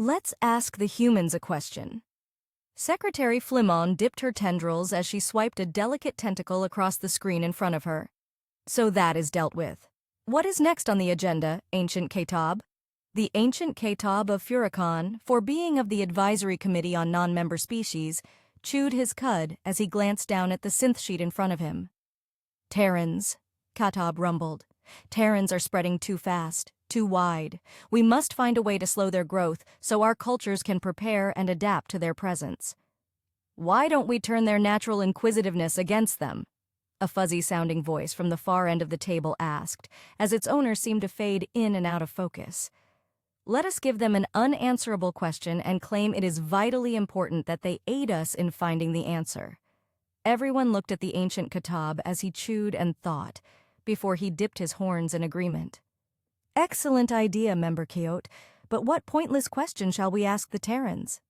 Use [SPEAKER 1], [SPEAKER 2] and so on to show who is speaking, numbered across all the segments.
[SPEAKER 1] Let's ask the humans a question. Secretary Flimon dipped her tendrils as she swiped a delicate tentacle across the screen in front of her. So that is dealt with. What is next on the agenda, Ancient Katob? The Ancient Katob of Furicon, for being of the Advisory Committee on Non-Member Species, chewed his cud as he glanced down at the synth sheet in front of him. Terrans, Katob rumbled. Terrans are spreading too fast, too wide. We must find a way to slow their growth so our cultures can prepare and adapt to their presence. Why don't we turn their natural inquisitiveness against them? A fuzzy-sounding voice from the far end of the table asked, as its owner seemed to fade in and out of focus. Let us give them an unanswerable question and claim it is vitally important that they aid us in finding the answer. Everyone looked at the Ancient Katob as he chewed and thought, before he dipped his horns in agreement. Excellent idea, Member Kyote, but what pointless question shall we ask the Terrans?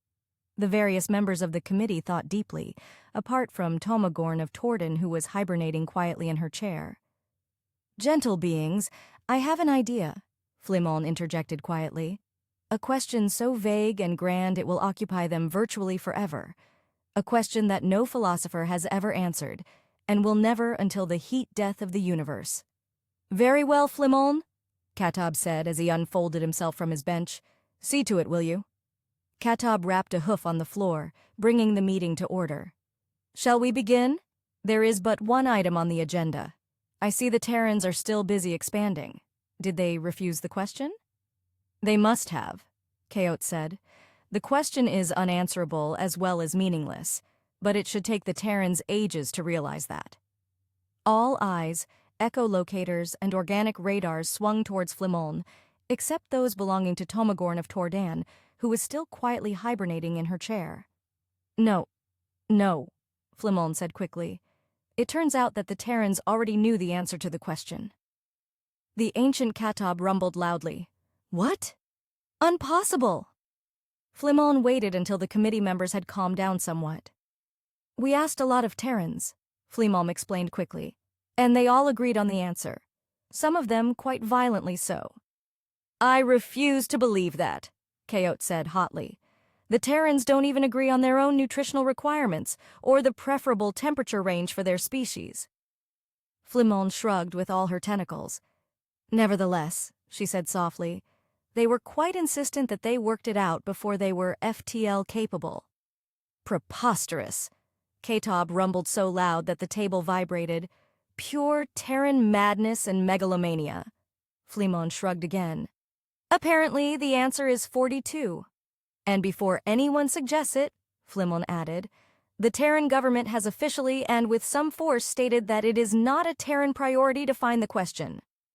[SPEAKER 1] The various members of the committee thought deeply, apart from Tomagorn of Torden, who was hibernating quietly in her chair. Gentle beings, I have an idea, Flimon interjected quietly. A question so vague and grand it will occupy them virtually forever. A question that no philosopher has ever answered, and will never until the heat death of the universe. Very well, Flimon, Katob said as he unfolded himself from his bench. See to it, will you? Katob rapped a hoof on the floor, bringing the meeting to order. Shall we begin? There is but one item on the agenda. I see the Terrans are still busy expanding. Did they refuse the question? They must have, Kyote said. The question is unanswerable as well as meaningless, but it should take the Terrans ages to realize that. All eyes, echolocators, and organic radars swung towards Flimon, except those belonging to Tomagorn of Torden, who was still quietly hibernating in her chair. No, Flimon said quickly. It turns out that the Terrans already knew the answer to the question. The Ancient Katob rumbled loudly. What? Impossible! Flimon waited until the committee members had calmed down somewhat. We asked a lot of Terrans, Flimon explained quickly, and they all agreed on the answer. Some of them quite violently so. I refuse to believe that, Kyote said hotly. The Terrans don't even agree on their own nutritional requirements or the preferable temperature range for their species. Flimon shrugged with all her tentacles. Nevertheless, she said softly, they were quite insistent that they worked it out before they were FTL capable. Preposterous! Katob rumbled so loud that the table vibrated. Pure Terran madness and megalomania. Flimon shrugged again. Apparently, the answer is 42. And before anyone suggests it, Flimon added, the Terran government has officially and with some force stated that it is not a Terran priority to find the question.